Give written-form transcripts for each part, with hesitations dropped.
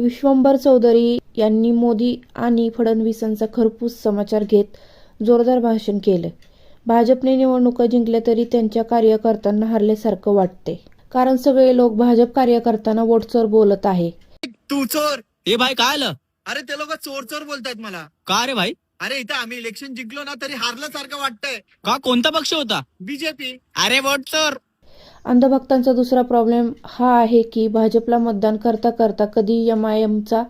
विश्वंभर चौधरी यांनी मोदी आणि फडणवीसांचा खरपूस समाचार घेत जोरदार भाषण केलं. भाजपने निवडणुका जिंकल्या तरी त्यांच्या कार्यकर्त्यांना हरल्यासारखं वाटते. कारण सगळे लोक भाजप कार्यकर्त्यांना वोटचोर बोलत आहे. तू चोर. ए भाई काय आलं? अरे ते लोक चोर चोर बोलतायत मला. का रे भाई? अरे इथं आम्ही इलेक्शन जिंकलो ना तरी हारल्यासारखं वाटतंय. का कोणता पक्ष होता? बीजेपी. अरे वोट चोर. अंधभक्तांचा दुसरा प्रॉब्लेम हा आहे की भाजपला मतदान करता करता कधी MIMचा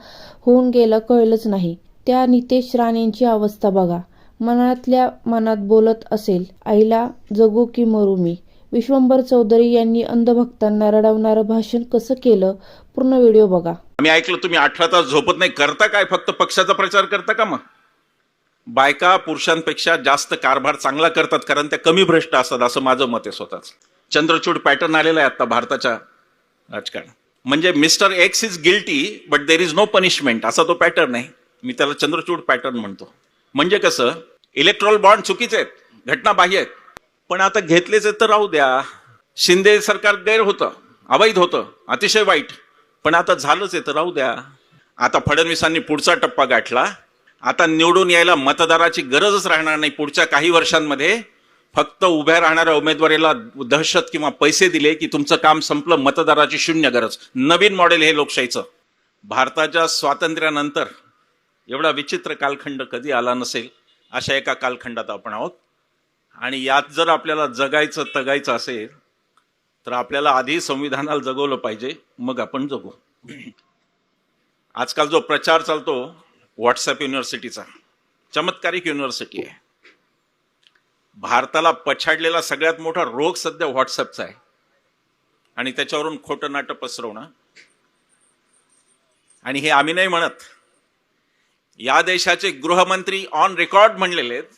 होऊन गेलं कळलंच नाही. त्या नितेश राणेंची अवस्था बघा. मनातल्या मनात बोलत असेल, आईला जगू की मरू मी. विश्वंभर चौधरी यांनी अंधभक्तांना रडवणारं भाषण कसं केलं, पूर्ण व्हिडिओ बघा. मी ऐकलं तुम्ही 18 तास झोपत नाही, करता काय? फक्त पक्षाचा प्रचार करता का? मग बायका पुरुषांपेक्षा जास्त कारभार चांगला करतात कारण त्या कमी भ्रष्ट असतात असं माझं मत आहे स्वतःच. चंद्रचूड पॅटर्न आलेला आहे आता भारताच्या राजकारण. म्हणजे mister X is guilty but there is no punishment असा तो पॅटर्न आहे. मी त्याला चंद्रचूड पॅटर्न म्हणतो. म्हणजे कसं, इलेक्ट्रॉल बॉन्ड चुकीचे आहेत, घटनाबाह्य आहेत, पण आता घेतलेच तर राहू द्या. शिंदे सरकार गैर होतं, अवैध होतं, अतिशय वाईट, पण आता झालंच आहे तर राहू द्या. आता फडणवीसांनी पुढचा टप्पा गाठला. आता निवडून यायला मतदाराची गरजच राहणार नाही. पुढच्या काही वर्षांमध्ये फक्त उभ्या राहणाऱ्या उमेदवारीला दहशत किंवा पैसे दिले की तुमचं काम संपलं, मतदाराची शून्य गरज. नवीन मॉडेल हे लोकशाहीचं. भारताच्या स्वातंत्र्यानंतर एवढा विचित्र कालखंड कधी आला नसेल अशा एका कालखंडात आपण आहोत. आणि यात जर आपल्याला जगायचं तगायचं असेल तर आपल्याला आधी संविधानाला जगवलं पाहिजे, मग आपण जगू. आजकाल जो प्रचार चालतो व्हॉट्सअप युनिव्हर्सिटीचा, चमत्कारिक युनिव्हर्सिटी आहे. भारताला पछाडलेला सगळ्यात मोठा रोग सध्या व्हॉट्सअपचा आहे आणि त्याच्यावरून खोटं नाटं पसरवणं. आणि हे आम्ही नाही म्हणत, या देशाचे गृहमंत्री ऑन रेकॉर्ड म्हणलेले आहेत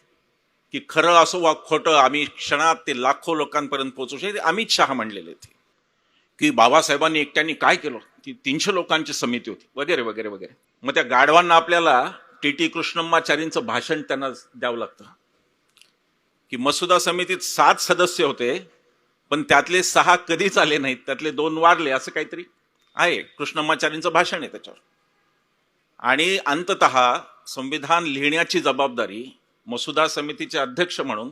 की खरं असो वा खोटं आम्ही क्षणात ते लाखो लोकांपर्यंत पोहोचू शकतो. अमित शहा म्हणलेले आहेत की बाबासाहेबांनी एकट्याने काय केलं, की 300 लोकांची समिती होती वगैरे वगैरे वगैरे. मग त्या गाढवांना आपल्याला TT कृष्णम्माचार्यांचं भाषण त्यांना द्यावं लागतं की मसुदा समितीत 7 सदस्य होते पण त्यातले 6 कधीच आले नाहीत, त्यातले 2 वारले, असं काहीतरी आहे. कृष्णम्माचार्यांचं भाषण आहे त्याच्यावर. आणि अंततः संविधान लिहिण्याची जबाबदारी मसुदा समितीचे अध्यक्ष म्हणून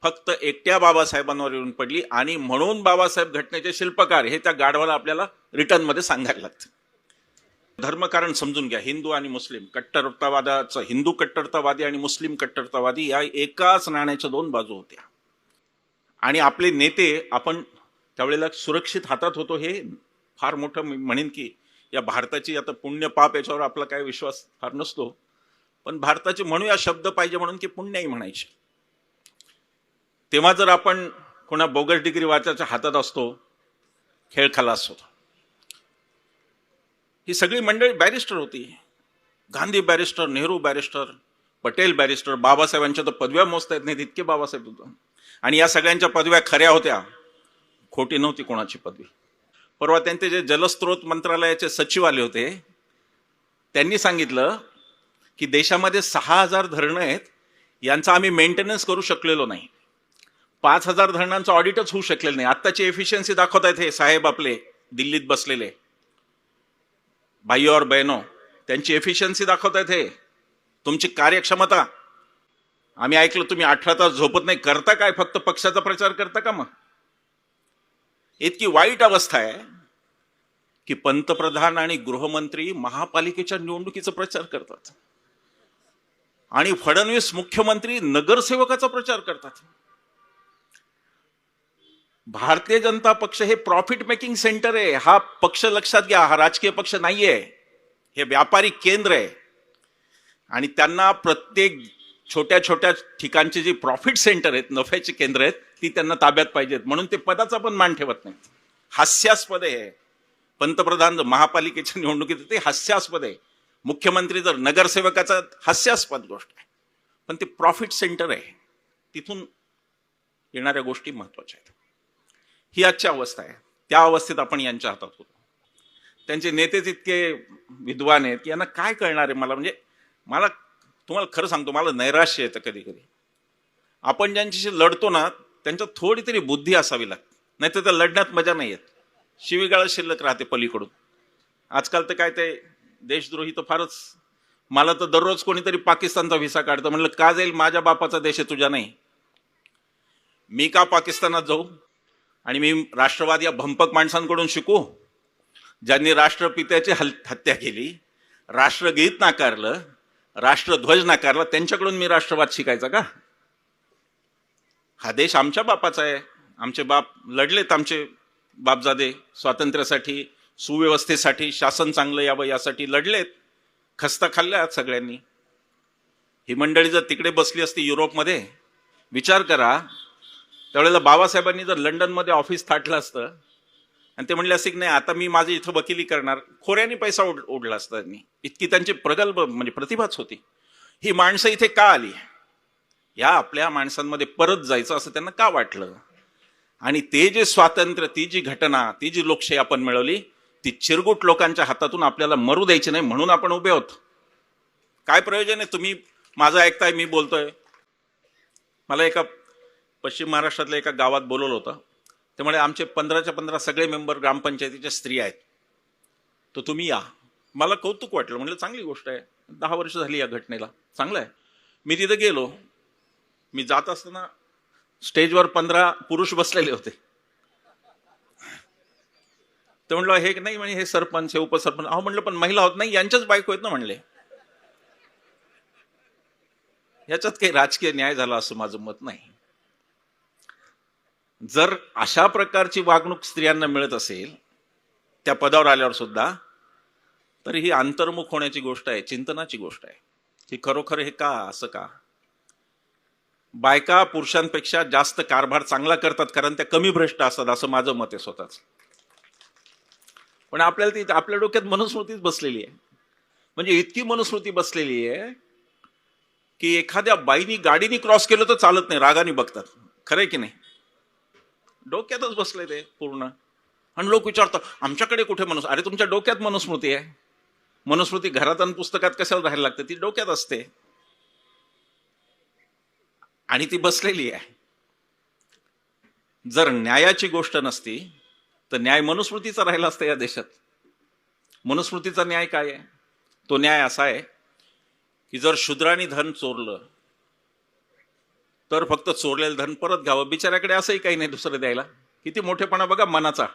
फक्त एकट्या बाबासाहेबांवर येऊन पडली. आणि म्हणून बाबासाहेब घटनेचे शिल्पकार हे त्या गाढवाला आपल्याला रिटर्नमध्ये सांगायला लागतं. धर्मकारण समजून घ्या. हिंदू आणि मुस्लिम कट्टरतावादाचं, हिंदू कट्टरतावादी आणि मुस्लिम कट्टरतावादी या एकाच नाण्याच्या 2 बाजू होत्या. आणि आपले नेते आपण त्यावेळेला सुरक्षित हातात होतो हे फार मोठं मी म्हणेन की या भारताची आता पुण्य पाप याच्यावर आपला काय विश्वास फार नसतो, पण भारताचे म्हणूया शब्द पाहिजे म्हणून की पुण्याही म्हणायचे. तेव्हा जर आपण कोणा बोगस डिग्री वाचाच्या हातात असतो, खेळ खलास होतो. ही सगळी मंडळी बॅरिस्टर होती. Gandhi barrister, Nehru barrister, Patel barrister. बाबासाहेबांच्या तर पदव्या मोजता येत नाहीत इतके बाबासाहेब होते. आणि या सगळ्यांच्या पदव्या खऱ्या होत्या, खोटी नव्हती कोणाची पदवी. परवा त्यांचे जे जलस्रोत मंत्रालयाचे सचिव आले होते, त्यांनी सांगितलं की देशामध्ये 6000 धरणं आहेत, यांचा आम्ही मेंटेनन्स करू शकलेलो नाही. 5000 धरणांचं ऑडिटच होऊ शकलेलं नाही. आत्ताची एफिशियन्सी दाखवतायत हे साहेब आपले दिल्लीत बसलेले भाई और बहनो, त्यांची एफिशियन्सी दाखवतायत हे, तुमची कार्यक्षमता. आम्ही ऐकलं तुम्ही 18 तास झोपत नाही, करता काय? फक्त पक्षाचा प्रचार करता का? मग इतकी वाईट अवस्था आहे की पंतप्रधान आणि गृहमंत्री महापालिकेच्या निवडणुकीचा प्रचार करतात आणि फडणवीस मुख्यमंत्री नगरसेवकाचा प्रचार करतात. भारतीय जनता पक्ष हे प्रॉफिट मेकिंग सेंटर आहे. हा पक्ष लक्षात घ्या, हा राजकीय पक्ष नाहीये, हे व्यापारी केंद्र आहे. आणि त्यांना प्रत्येक छोट्या छोट्या ठिकाणची जी प्रॉफिट सेंटर आहेत, नफ्याची केंद्र आहेत, ती त्यांना ताब्यात पाहिजेत. म्हणून ते पदाचा पण मान ठेवत नाहीत. हास्यास्पद आहे. पंतप्रधान महापालिकेच्या निवडणुकीत ते हास्यास्पद आहे. मुख्यमंत्री जर नगरसेवकाचा हास्यास्पद गोष्ट आहे, पण ते प्रॉफिट सेंटर आहे, तिथून येणाऱ्या गोष्टी महत्वाच्या आहेत. ही आजची अवस्था आहे. त्या अवस्थेत आपण यांच्या हातात होतो. त्यांचे नेतेच इतके विद्वान आहेत की यांना काय कळणार आहे. मला तुम्हाला खरं सांगतो, मला नैराश्य येतं कधी कधी. आपण ज्यांच्याशी लढतो ना, त्यांच्यात थोडी तरी बुद्धी असावी लागते, नाही तर त्या लढण्यात मजा नाही येत. शिवीगाळ शिल्लक राहते पलीकडून. आजकाल तर काय ते देशद्रोही तर फारच. मला तर दररोज कोणीतरी पाकिस्तानचा व्हिसा काढतं. म्हणलं का जाईल, माझ्या बापाचा देश आहे, तुझ्या नाही. मी का पाकिस्तानात जाऊ? आणि मी राष्ट्रवाद या भंपक माणसांकडून शिकू ज्यांनी राष्ट्रपित्याची हत्या केली, राष्ट्रगीत नाकारलं, राष्ट्रध्वज नाकारला, त्यांच्याकडून मी राष्ट्रवाद शिकायचा का? हा देश आमच्या बापाचा आहे. आमचे बाप लढलेत, आमचे बापजादे स्वातंत्र्यासाठी, सुव्यवस्थेसाठी, शासन चांगलं यावं यासाठी लढलेत, खस्ता खाल्ल्यात सगळ्यांनी. ही मंडळी जर तिकडे बसली असती युरोपमध्ये, विचार करा, त्यावेळेला बाबासाहेबांनी जर लंडनमध्ये ऑफिस थाटलं असतं आणि ते म्हणले असते की नाही आता मी माझी इथं वकिली करणार, खोऱ्याने पैसा ओढला असता त्यांनी. इतकी त्यांची प्रगल्भ म्हणजे प्रतिभाच होती. ही माणसं इथे का आली? या आपल्या माणसांमध्ये परत जायचं असं त्यांना का वाटलं? आणि ते जे स्वातंत्र्य, ती जी घटना, ती जी लोकशाही आपण मिळवली, ती चिरगुट लोकांच्या हातातून आपल्याला मरू द्यायची नाही, म्हणून आपण उभे आहोत. काय प्रयोजन आहे? तुम्ही माझं ऐकताय, मी बोलतोय. मला एका पश्चिम महाराष्ट्रातल्या एका गावात बोलवलं होतं. त्यामुळे आमचे 15च्या 15 सगळे मेंबर ग्रामपंचायतीच्या स्त्री आहेत, तर तुम्ही या. मला कौतुक वाटलं. म्हणलं चांगली गोष्ट आहे, 10 वर्ष झाली या घटनेला, चांगलं आहे. मी तिथं गेलो. मी जात असताना स्टेजवर 15 पुरुष बसलेले होते. तर म्हणलं हे नाही, म्हणजे हे सरपंच, हे उपसरपंच. अहो म्हणलं पण महिला होत नाही, यांच्याच बायको आहेत ना म्हणले. याच्यात काही राजकीय न्याय झाला असं माझं मत नाही. जर अशा प्रकारची वागणूक स्त्रियांना मिळत असेल त्या पदावर आल्यावर सुद्धा, तर ही अंतर्मुख होण्याची गोष्ट आहे, चिंतनाची गोष्ट आहे की खरोखर हे का, असं का? बायका पुरुषांपेक्षा जास्त कारभार चांगला करतात कारण त्या कमी भ्रष्ट असतात, असं माझं मत आहे स्वतःच. पण आपल्याला ती आपल्या डोक्यात मनुस्मृतीच बसलेली आहे. म्हणजे इतकी मनुस्मृती बसलेली आहे की एखाद्या बाईनी गाडीनी क्रॉस केलं तर चालत नाही, रागाने बघतात. खरंय की नाही? डोक्यातच बसले ते पूर्ण. आणि लोक विचारतात आमच्याकडे कुठे मनुस्मृती? अरे तुमच्या डोक्यात मनुस्मृती आहे. मनुस्मृती घरात आणि पुस्तकात कशाला राहायला लागते? ती डोक्यात असते आणि ती बसलेली आहे. जर न्यायाची गोष्ट नसती तर न्याय मनुस्मृतीचा राहिला असता या देशात. मनुस्मृतीचा न्याय काय आहे? तो न्याय असा आहे की जर शूद्रांनी धन चोरलं तर फक्त चोरलेलं धन परत घ्यावं. बिचाऱ्याकडे असंही काही नाही दुसरं द्यायला. किती मोठेपणा बघा मनाचा.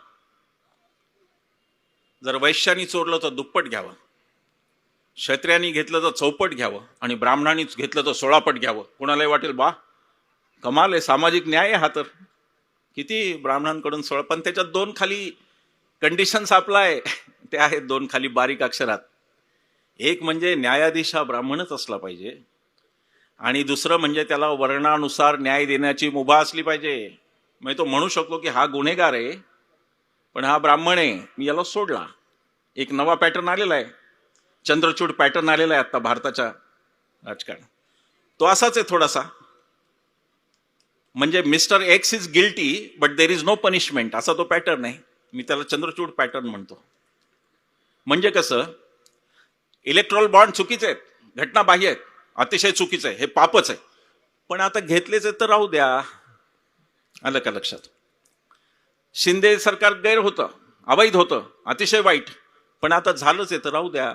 जर वैश्यानी चोरलं तर दुप्पट घ्यावं, क्षत्रियांनी घेतलं तर चौपट घ्यावं, आणि ब्राह्मणांनी घेतलं तर 16 पट घ्यावं. कोणालाही वाटेल बा कमाल आहे, सामाजिक न्याय आहे हा. तर किती ब्राह्मणांकडून 16, पण त्याच्यात 2 खाली कंडिशन्स अप्लाय. ते आहेत 2 खाली बारीक अक्षरात. एक म्हणजे न्यायाधीश हा ब्राह्मणच असला पाहिजे, आणि दुसरं म्हणजे त्याला वर्णानुसार न्याय देण्याची मुभा असली पाहिजे. म्हणजे तो म्हणू शकतो की हा गुन्हेगार आहे पण हा ब्राह्मण आहे, मी याला सोडला. एक नवा पॅटर्न आलेला आहे, चंद्रचूड पॅटर्न आलेला आहे आता भारताच्या राजकारणात. तो असाच आहे थोडासा. म्हणजे mister X is guilty but there is no punishment, असा तो पॅटर्न आहे. मी त्याला चंद्रचूड पॅटर्न म्हणतो. म्हणजे कसं, इलेक्ट्रॉल बॉन्ड चुकीचे आहेत, घटनाबाह्य आहेत, अतिशय चुकीचं आहे, हे पापच आहे. पण आता घेतलेच आहेत तर राहू द्या. आलं का लक्षात? शिंदे सरकार गैर होतं, अवैध होतं, अतिशय वाईट, पण आता झालंच आहे तर राहू द्या.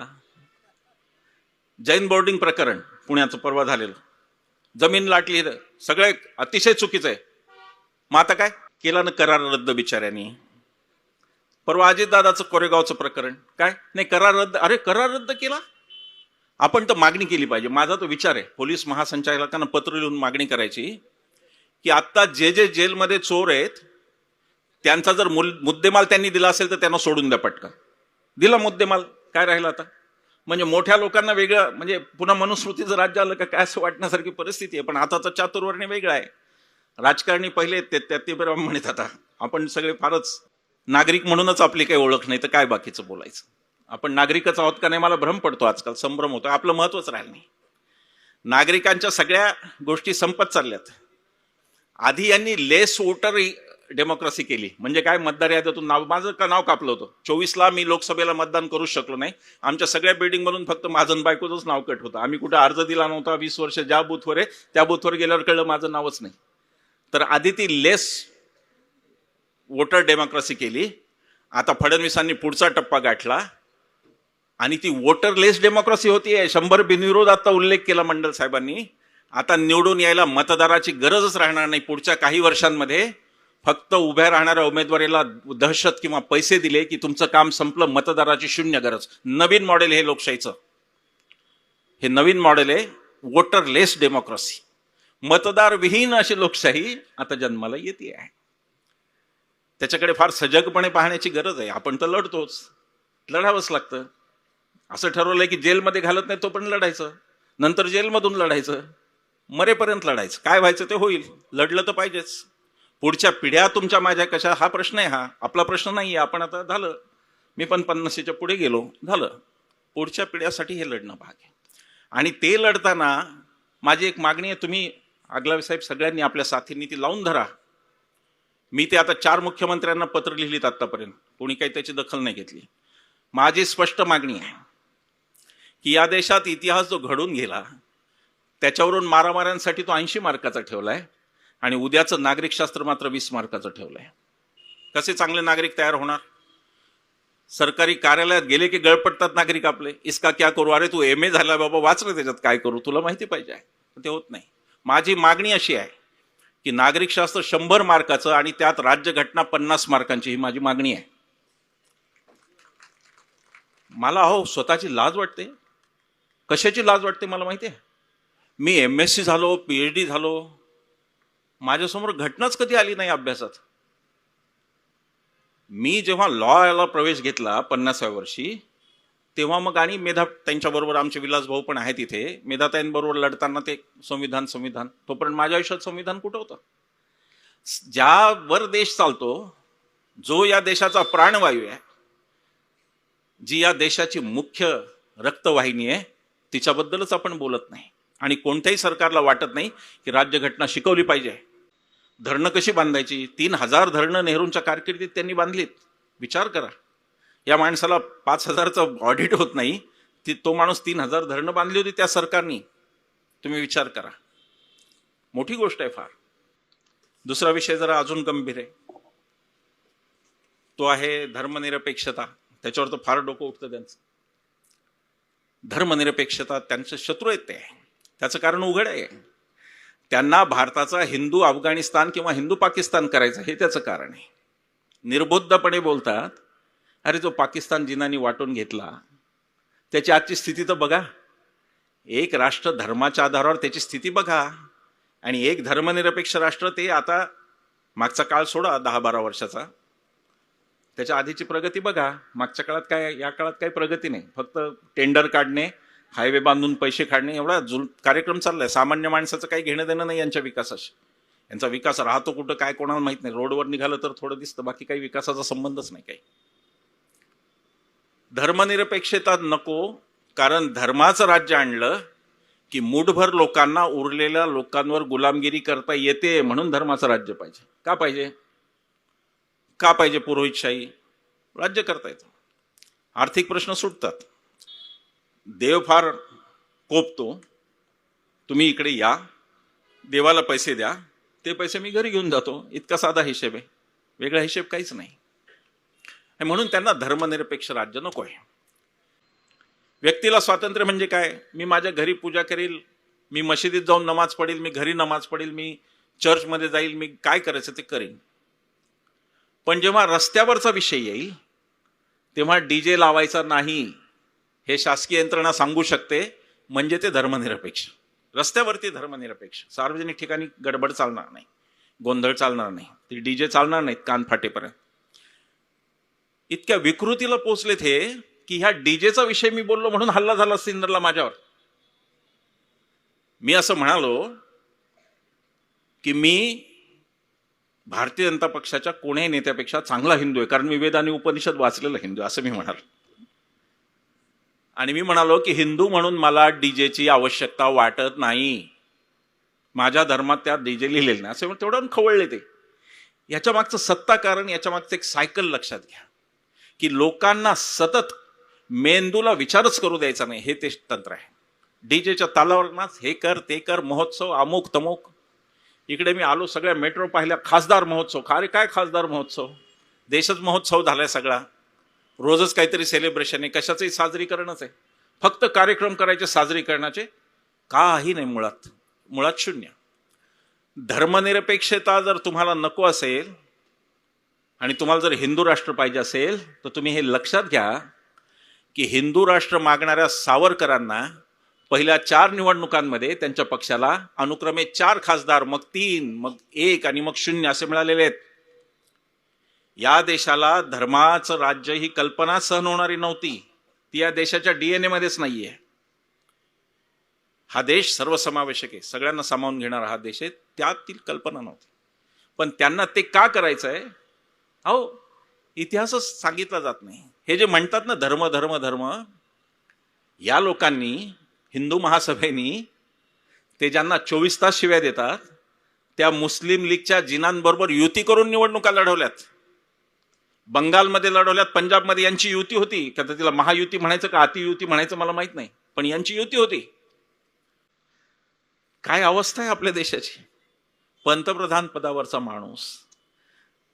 जैन बोर्डिंग प्रकरण पुण्याचं परवा झालेलं, जमीन लाटली, सगळे अतिशय चुकीचं आहे. मग आता काय केलं ना, करार रद्द बिचाऱ्यांनी. परवा अजितदादाचं कोरेगावचं प्रकरण, काय नाही करार रद्द. अरे करार रद्द केला? आपण तर मागणी केली पाहिजे. माझा तो विचार आहे, पोलीस महासंचालकांना पत्र लिहून मागणी करायची की आता जे जे जेलमध्ये चोर आहेत त्यांचा जर मुद्देमाल त्यांनी दिला असेल तर त्यांना सोडून द्या पटकन. दिला मुद्देमाल, काय राहिलं आता? म्हणजे मोठ्या लोकांना वेगळं, म्हणजे पुन्हा मनुस्मृतीचं राज्य आलं का काय असं वाटण्यासारखी परिस्थिती आहे. पण आताचा चातुर्वर्ण्य वेगळा आहे. राजकारणी पहिले ते म्हणत, आता आपण सगळे फारच नागरिक म्हणूनच आपली काही ओळख नाही तर काय बाकीचं बोलायचं. आपण नागरिकच आहोत का नाही मला भ्रम पडतो आजकाल, संभ्रम होतो. आपलं महत्वच राहिलं नाही. नागरिकांच्या सगळ्या गोष्टी संपत चालल्यात. आधी यांनी लेस वोटर डेमोक्रेसी केली. म्हणजे काय, मतदार यादीतून नाव, माझं का नाव कापलं होतं 24ला, मी लोकसभेला मतदान करूच शकलो नाही. आमच्या सगळ्या बिल्डिंगमधून फक्त माझं बायकोचंच नाव कट होतं. आम्ही कुठे अर्ज दिला नव्हता. 20 वर्ष ज्या बूथवर आहे त्या बूथवर गेल्यावर कळलं माझं नावच नाही. तर आधी ती लेस वोटर डेमोक्रेसी केली. आता फडणवीसांनी पुढचा टप्पा गाठला आणि ती वोटरलेस डेमोक्रेसी होतीये. 100 बिनविरोध आता उल्लेख केला मंडल साहेबांनी. आता निवडून यायला मतदाराची गरजच राहणार नाही. पुढच्या काही वर्षांमध्ये फक्त उभ्या राहणाऱ्या उमेदवारीला दहशत किंवा पैसे दिले की तुमचं काम संपलं. मतदाराची शून्य गरज. नवीन मॉडेल हे लोकशाहीचं. हे नवीन मॉडेल आहे वोटरलेस डेमोक्रेसी. मतदार विहीन अशी लोकशाही आता जन्माला येते आहे. त्याच्याकडे फार सजगपणे पाहण्याची गरज आहे. आपण तर लढतोच, लढावंच लागतं. असं ठरवलंय की जेलमध्ये घालत नाही तो पण लढायचं, नंतर जेलमधून लढायचं, मरेपर्यंत लढायचं. काय व्हायचं ते होईल, लढलं तर पाहिजेच. पुढच्या पिढ्या तुमच्या माझ्या कशा हा प्रश्न आहे. हा आपला प्रश्न नाही आहे. आपण आता झालं, मी पण 50च्या पुढे गेलो, झालं. पुढच्या पिढ्यासाठी हे लढणं भाग आहे. आणि ते लढताना माझी एक मागणी आहे, तुम्ही आगलावे साहेब सगळ्यांनी आपल्या साथींनी ती लावून धरा. मी ते आता 4 मुख्यमंत्र्यांना पत्र लिहिलीत आतापर्यंत, कोणी काही त्याची दखल नाही घेतली. माझी स्पष्ट मागणी आहे की या देशात इतिहास जो घडून गेला त्याच्यावरून मारामाऱ्यांसाठी तो 80 मार्काचा ठेवलाय आणि उद्याचं नागरिकशास्त्र मात्र 20 मार्काचं ठेवलंय. कसे चांगले नागरिक तयार होणार? सरकारी कार्यालयात गेले की गळपटतात नागरिक आपले. इसका क्या करू? अरे तू MA झाला बाबा, वाचलं त्याच्यात, काय करू, तुला माहिती पाहिजे आहे. ते होत नाही. माझी मागणी अशी आहे की नागरिकशास्त्र 100 मार्काचं आणि त्यात राज्यघटना 50 मार्कांची, ही माझी मागणी आहे. मला स्वतःची लाज वाटते. कशाची लाज वाटते मला माहिती आहे? मी MSc झालो, PhD झालो, माझ्यासमोर घटनाच कधी आली नाही अभ्यासात. मी जेव्हा लॉला प्रवेश घेतला 50व्या वर्षी, तेव्हा मग आणि मेधा त्यांच्याबरोबर आमचे विलास भाऊ पण आहेत इथे, मेधाताईंबरोबर लढताना ते संविधान तोपर्यंत माझ्या आयुष्यात संविधान कुठं होतं? ज्यावर देश चालतो, जो या देशाचा प्राणवायू आहे, जी या देशाची मुख्य रक्तवाहिनी आहे, तिच्याबद्दलच आपण बोलत नाही. आणि कोणत्याही सरकारला वाटत नाही की राज्यघटना शिकवली पाहिजे. धरणं कशी बांधायची? 3000 धरणं नेहरूंच्या कारकिर्दीत त्यांनी बांधलीत. विचार करा. या माणसाला 5000चं ऑडिट होत नाही, तो माणूस 3000 धरणं बांधली होती त्या सरकारनी. तुम्ही विचार करा, मोठी गोष्ट आहे फार. दुसरा विषय जरा अजून गंभीर आहे, तो आहे धर्मनिरपेक्षता. त्याच्यावर तर फार डोकं उठतं त्यांचं. धर्मनिरपेक्षता त्यांचे शत्रू आहेत ते. त्याचं कारण उघड आहे. त्यांना भारताचा हिंदू अफगाणिस्तान किंवा हिंदू पाकिस्तान करायचं, हे त्याचं कारण आहे. निर्बुद्धपणे बोलतात, अरे जो पाकिस्तान जिनांनी वाटून घेतला त्याची आजची स्थिती तर बघा. एक राष्ट्र धर्माच्या आधारावर त्याची स्थिती बघा. आणि एक धर्मनिरपेक्ष राष्ट्र, ते आता मागचा काळ सोडा 10-12 वर्षाचा, त्याच्या आधीची प्रगती बघा. मागच्या काळात काय, या काळात काही प्रगती नाही. फक्त टेंडर काढणे, हायवे बांधून पैसे काढणे, एवढा कार्यक्रम चाललाय. सामान्य माणसाचं काही घेणं देणं नाही यांच्या विकासाशी. यांचा विकास राहतो कुठं काय कोणाला माहित नाही. रोडवर निघालं तर थोडं दिसतं, बाकी काही विकासाचा संबंधच नाही काही. धर्मनिरपेक्षता नको, कारण धर्माचं राज्य आणलं की मुठभर लोकांना, उरलेल्या लोकांवर गुलामगिरी करता येते. म्हणून धर्माचं राज्य पाहिजे. का पाहिजे? का पाहिजे पुरोहितशाही? राज्य करता येतं, आर्थिक प्रश्न सुटतात. देव फार कोपतो, तुम्ही इकडे या, देवाला पैसे द्या, ते पैसे मी घरी घेऊन जातो, इतका साधा हिशेब आहे. वेगळा हिशेब काहीच नाही. म्हणून त्यांना धर्मनिरपेक्ष राज्य नको आहे. व्यक्तीला स्वातंत्र्य म्हणजे काय? मी माझ्या घरी पूजा करील, मी मशिदीत जाऊन नमाज पडेल, मी घरी नमाज पडेल, मी चर्चमध्ये जाईल, मी काय करायचं ते करेन. पण जेव्हा रस्त्यावरचा विषय येईल तेव्हा DJ लावायचा नाही, हे शासकीय यंत्रणा सांगू शकते, म्हणजे ते धर्मनिरपेक्ष. रस्त्यावरती धर्मनिरपेक्ष. सार्वजनिक ठिकाणी गडबड चालणार नाही, गोंधळ चालणार नाही, ती DJ चालणार नाहीत कान फाटेपर्यंत. इतक्या विकृतीला पोचलेत हे की ह्या DJचा विषय मी बोललो म्हणून हल्ला झाला सिंदरला माझ्यावर. मी असं म्हणालो की मी भारतीय जनता पक्षाच्या कोण्याही नेत्यापेक्षा चांगला हिंदू आहे, कारण मी वेद आणि उपनिषद वाचलेला हिंदू, असं मी म्हणालो. आणि मी म्हणालो की हिंदू म्हणून मला DJची आवश्यकता वाटत नाही. माझ्या धर्मात त्यात DJ लिहिलेलं नाही, असं तेवढं खवळले ते. याच्या मागचं सत्ता कारण, याच्या मागचं एक सायकल लक्षात घ्या की लोकांना सतत मेंदूला विचारच करू द्यायचा नाही, हे ते तंत्र आहे. DJच्या तालावरच हे कर ते कर, महोत्सव अमुक तमुक. इकडे मी आलो, सगळ्या मेट्रो पाहिल्या, खासदार महोत्सव. अरे काय खासदार महोत्सव? देशच महोत्सव झालाय सगळा. रोजच काहीतरी सेलिब्रेशन आहे, कशाचंही साजरीकरणच आहे. फक्त कार्यक्रम करायचे साजरीकरणाचे, काही नाही, मुळात शून्य. धर्मनिरपेक्षता जर तुम्हाला नको असेल आणि तुम्हाला जर हिंदू राष्ट्र पाहिजे असेल तर तुम्ही हे लक्षात घ्या की हिंदू राष्ट्र मागणाऱ्या सावरकरांना पहिल्या 4 निवडणुकांमध्ये त्यांच्या पक्षाला अनुक्रमे 4 खासदार, मग 3, मग 1 आणि मग 0 असे मिळालेले आहेत. या देशाला धर्माचं राज्य ही कल्पना सहन होणारी नव्हती. ती या देशाच्या DNA मध्येच नाहीये. हा देश सर्वसमावेशक आहे, सगळ्यांना सामावून घेणारा हा देश आहे, त्यातील कल्पना नव्हती. पण त्यांना ते का करायचं आहे? अहो, इतिहासच सांगितला जात नाही. हे जे म्हणतात ना धर्म धर्म धर्म, या लोकांनी, हिंदू महासभेनी, ते ज्यांना 24 तास शिव्या देतात, त्या मुस्लिम लीगच्या जिनांबरोबर युती करून निवडणुका लढवल्यात. बंगालमध्ये लढवल्यात, पंजाबमध्ये यांची युती होती. का तिला महायुती म्हणायचं का अतियुती म्हणायचं मला माहित नाही, पण यांची युती होती. काय अवस्था आहे आपल्या देशाची. पंतप्रधान पदावरचा माणूस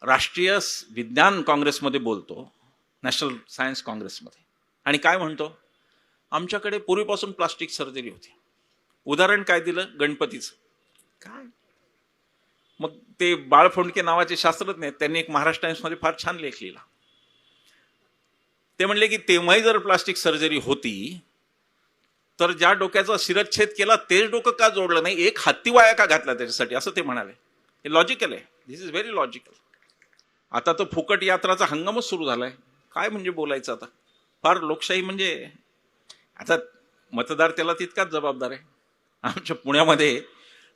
राष्ट्रीय विज्ञान काँग्रेसमध्ये बोलतो, नॅशनल सायन्स काँग्रेसमध्ये, आणि काय म्हणतो, आमच्याकडे पूर्वीपासून प्लास्टिक सर्जरी होती. उदाहरण काय दिलं? गणपतीचं. काय मग ते बाळ फोंडके नावाचे शास्त्रज्ञ आहेत, त्यांनी एक महाराष्ट्र टाइम्समध्ये फार छान लेख लिहिला. ते म्हणले की तेव्हाही जर प्लास्टिक सर्जरी होती तर ज्या डोक्याचा शिरच्छेद केला तेच डोकं का जोडलं नाही, एक हत्ती वाया का घातला त्याच्यासाठी, असं ते म्हणाले. हे लॉजिकल आहे, दिस इज व्हेरी लॉजिकल. आता तर फुकट यात्राचा हंगामच सुरू झालाय. काय म्हणजे बोलायचं आता, फार लोकशाही म्हणजे. आता मतदार त्याला तितकाच जबाबदार आहे. आमच्या पुण्यामध्ये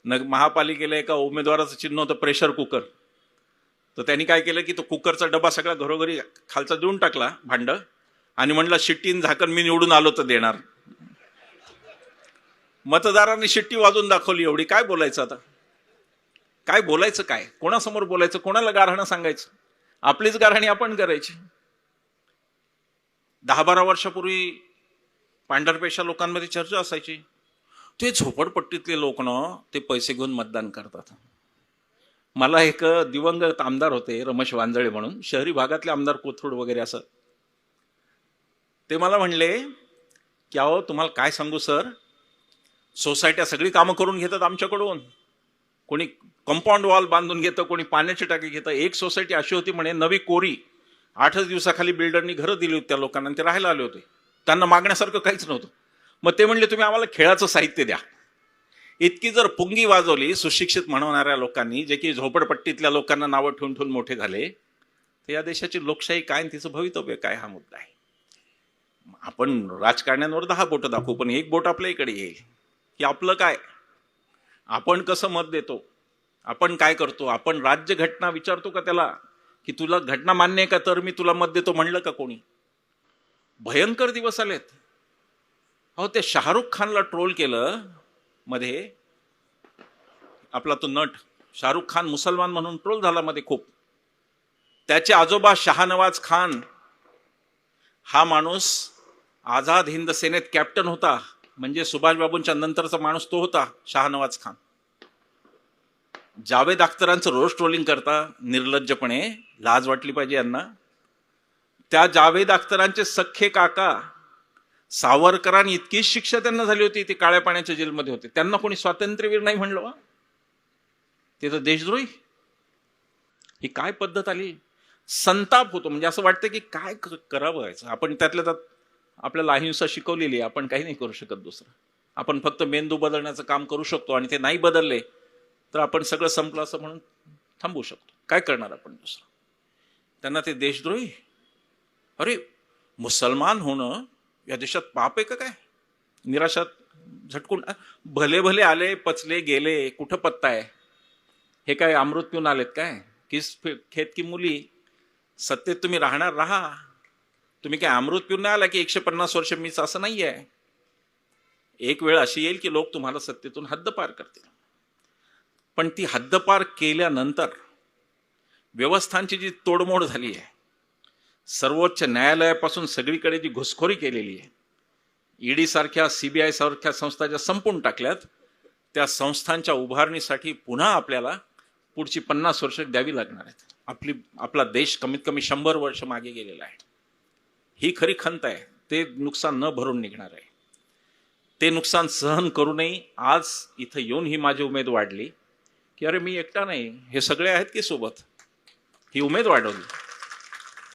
महापालिकेला एका उमेदवाराचं चिन्ह होतं प्रेशर कुकर. तर त्यांनी काय केलं की तो कुकरचा डबा सगळा घरोघरी खालचा देऊन टाकला भांड, आणि म्हणलं शिट्टीन झाकण मी निवडून आलो तर देणार. मतदारांनी शिट्टी वाजून दाखवली. एवढी काय बोलायचं आता, काय बोलायचं, काय कोणासमोर बोलायचं, कोणाला गारहाणं सांगायचं, आपलीच गारहाणी आपण करायची. 10-12 वर्षापूर्वी पांढरपेशा लोकांमध्ये चर्चा असायची, ते झोपडपट्टीतले लोक ना ते पैसे घेऊन मतदान करतात. मला एक दिवंगत आमदार होते रमेश वांजळे म्हणून, शहरी भागातले आमदार, कोथरूड वगैरे असं, ते मला म्हणले की अहो तुम्हाला काय सांगू सर, सोसायट्या सगळी कामं करून घेतात आमच्याकडून. कोणी कंपाऊंड वॉल बांधून घेतं, कोणी पाण्याची टाकी घेतं. एक सोसायटी अशी होती म्हणे, नवी कोरी, 8च दिवसाखाली बिल्डरनी घरं दिली होती त्या लोकांना, ते राहायला आले होते. त्यांना मागण्यासारखं काहीच नव्हतं. मग ते म्हणले तुम्ही आम्हाला खेळाचं साहित्य द्या. इतकी जर पुंगी वाजवली सुशिक्षित म्हणवणाऱ्या लोकांनी, जे की झोपडपट्टीतल्या लोकांना नावं ठेवून ठेवून मोठे झाले, तर या देशाची लोकशाही काय आणि तिचं भवितव्य काय, हा मुद्दा आहे. आपण राजकारण्यांवर 10 बोटं दाखवू, पण एक बोट आपल्या इकडे येईल की आपलं काय, आपण कसं मत देतो, आपण काय करतो, आपण राज्यघटना विचारतो का त्याला की तुला घटना मान्य आहे का तर मी तुला मत देतो म्हणलं का कोणी. भयंकर दिवस आलेत. अहो ते शाहरुख खानला ट्रोल केलं मध्ये, आपला तो नट शाहरुख खान मुसलमान म्हणून ट्रोल झाला मध्ये खूप. त्याचे आजोबा शाहनवाज खान हा माणूस आझाद हिंद सेनेत कॅप्टन होता, म्हणजे सुभाषबाबूंच्या नंतरचा माणूस तो होता शाहनवाज खान. जावेद अख्तरांचं रोज ट्रोलिंग करता निर्लज्जपणे, लाज वाटली पाहिजे यांना. त्या जावेद अख्तरांचे सख्खे काका सावरकरांनी इतकी शिक्षा त्यांना झाली होती, ते काळ्या पाण्याच्या जेलमध्ये होते, त्यांना कोणी स्वातंत्र्यवीर नाही म्हणलं. ते तर देशद्रोही. ही काय पद्धत आली. संताप होतो, म्हणजे असं वाटतं की काय करावं. आपण त्यातल्या त्यात आपल्याला अहिंसा शिकवलेली आहे, आपण काही नाही करू शकत दुसरं. आपण फक्त मेंदू बदलण्याचं काम करू शकतो, आणि ते नाही बदलले तर आपण सगळं संपलं असं म्हणून थांबवू शकतो. काय करणार आपण दुसरं. त्यांना ते देशद्रोही. अरे मुसलमान होणं या देशात पाप आहे का काय. निराशात झटकून भले भले आले, पचले गेले, कुठं पत्ता आहे. हे काय अमृत पिऊन आलेत काय. किस खेत की मुली. सत्तेत तुम्ही राहणार राहा, तुम्ही काय अमृत पिऊन नाही आला की 150 वर्ष मीच, असं नाही आहे. एक वेळ अशी येईल की लोक तुम्हाला सत्तेतून हद्दपार करतील. पण ती हद्दपार केल्यानंतर व्यवस्थांची जी तोडमोड झाली आहे, सर्वोच्च न्यायालयापासून सगळीकडे जी घुसखोरी केलेली आहे, ईडी सारख्या, CBI सारख्या संस्था ज्या संपून टाकल्यात, त्या संस्थांच्या उभारणीसाठी पुन्हा आपल्याला पुढची 50 वर्ष द्यावी लागणार आहेत. आपला देश कमीत कमी 100 वर्ष मागे गेलेला आहे. ही खरी खंत आहे. ते नुकसान न भरून निघणार आहे. ते नुकसान सहन करूनही आज इथं येऊन ही माझी उमेद वाढली की अरे मी एकटा नाही, हे सगळे आहेत की सोबत, ही उमेद वाढवली.